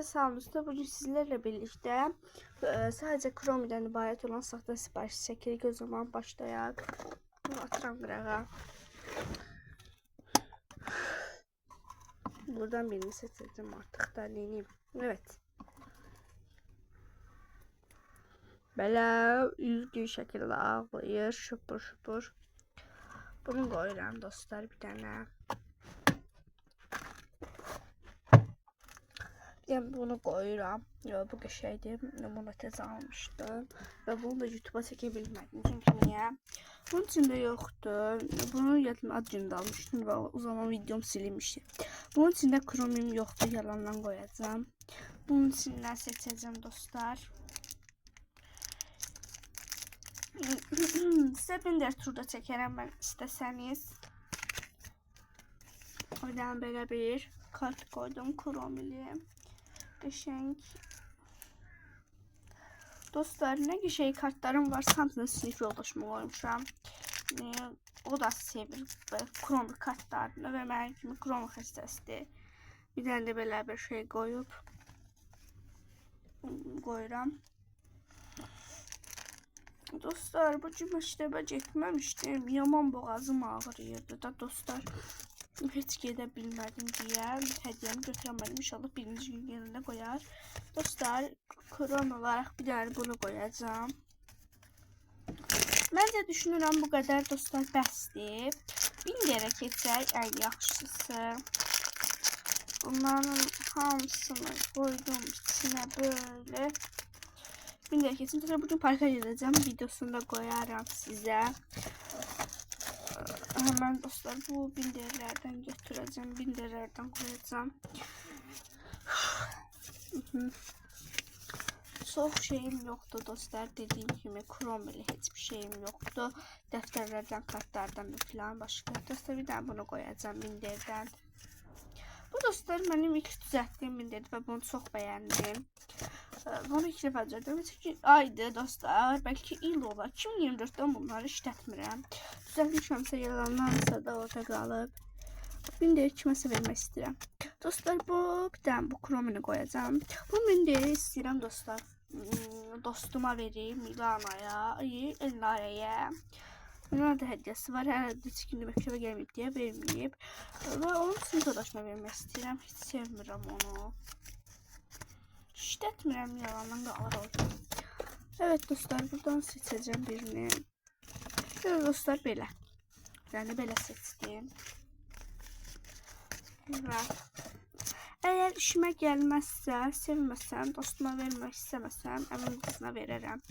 Sağolunuzda bugün sizlerle birlikte sadece Chrome'den ibaret olan saxta sipariş çekirik. O zaman başlayaq. Bunu atıram qırağa. Buradan birini seçeceğim artık da neyim. Evet. Belə üzgün şəkildə ağlayır, şupur şupur. Bunu qoyuram dostlar bir tane. Ben bunu koyuram. Ya bu şeydi. Bunu tez almıştım. Ve bunu da YouTube'a çekebilmedim. Çünkü niye? Bunun içinde yoktu. Bunu yatın adını almıştım ve o zaman videom silinmişti. Bunun içinde Chrome'um yoktu. Yalandan koyacağım. Bunun içinden seçeceğim dostlar. Size bir turda çekerim ben isteseniz. Oradan böyle bir kart koydum Chrome'li. Qəşəng. Dostlar, ne şey kartlarım var, hamısını sinif yoldaşıma koymuşam. O da sevir Chrome kartlarını ve mənim kimi Chrome xəstəsidir. Bir tane de belə bir şey koyup koyuram. Dostlar, bu gün məktəbə getməmişdim. Yaman boğazım ağrıyırdı da dostlar. Hiç gedə bilmədim deyə hədiyyəmi götürəmədim. İnşallah birinci gün yerində qoyar. Dostlar, Chrome olarak bir tane bunu koyacağım. Məncə düşünürəm bu kadar dostlar bəsdir. 1000 lira keçək ən yaxşısı. Bunların hamısını koydum içine böyle. 1000 lira keçsin. Dostlar, bugün parka gideceğim. Videosunu da koyarım size. Hemen dostlar bu 1000 liralardan götüreceğim. 1000 liralardan koyacağım. Çok şeyim yoktu dostlar. Dediğim gibi Chrome ile hiçbir şeyim yoktu. Defterlerden, kartlardan falan başka. Dostlar bir daha bunu koyacağım 1000 liradan. Bu dostlar benim ilk düzelttiğim 1000 liraydı ve bunu çok beğendim. Bunu ilk defa düzeltdim. Çünkü aydı dostlar. Belki il olar. 2024'ten bunları işlətmirəm. Düzeltmişəmsə yalanlarsa da orada qalıb. 1000 lira kiməsə vermək istəyirəm. Dostlar bu bir tane bu Chrome'unu koyacağım. Bu 1000 lira istəyirəm dostlar. Dostuma vereyim, Milana'ya, Elnare'ye. Bunun da hediyesi var. Herhalde hiç günde mektebe gelmeyip diye vermeyip. Ve onun sınıf arkadaşıma vermek istedim. Hiç sevmiyorum onu. İşletmirəm yalandan qalır orada. Evet dostlar, buradan seçeceğim birini. Evet dostlar belə. Yani belə seçdim. Evet. Eğer işime gelmezse, sevmesem, dostuma vermek istemesem, əmim qızına veririm.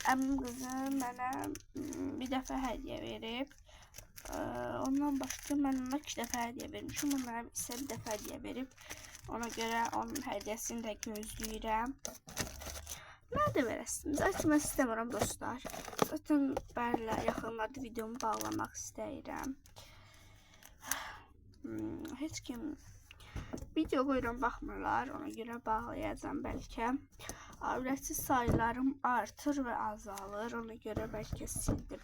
Əmim qızım mənə bir dəfə hədiyyə verib. Ondan başqa mən ona 2 dəfə hədiyyə vermişim. O mənə isə bir dəfə hədiyyə verib. Ona görə onun hədiyyəsini də gözləyirəm. Nə də verəsiniz? Açmaq istəmirəm dostlar. Zaten belə yaxınlarda videomu bağlamaq istəyirəm. Heç kim video koyuram baxmırlar, ona göre bağlayacağım belki. Ücretsiz sayılarım artır ve azalır, ona göre belki sildim.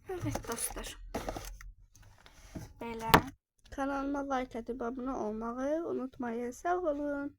Evet dostlar. Belə. Kanalıma like edip abone olmayı unutmayın. Sağ olun.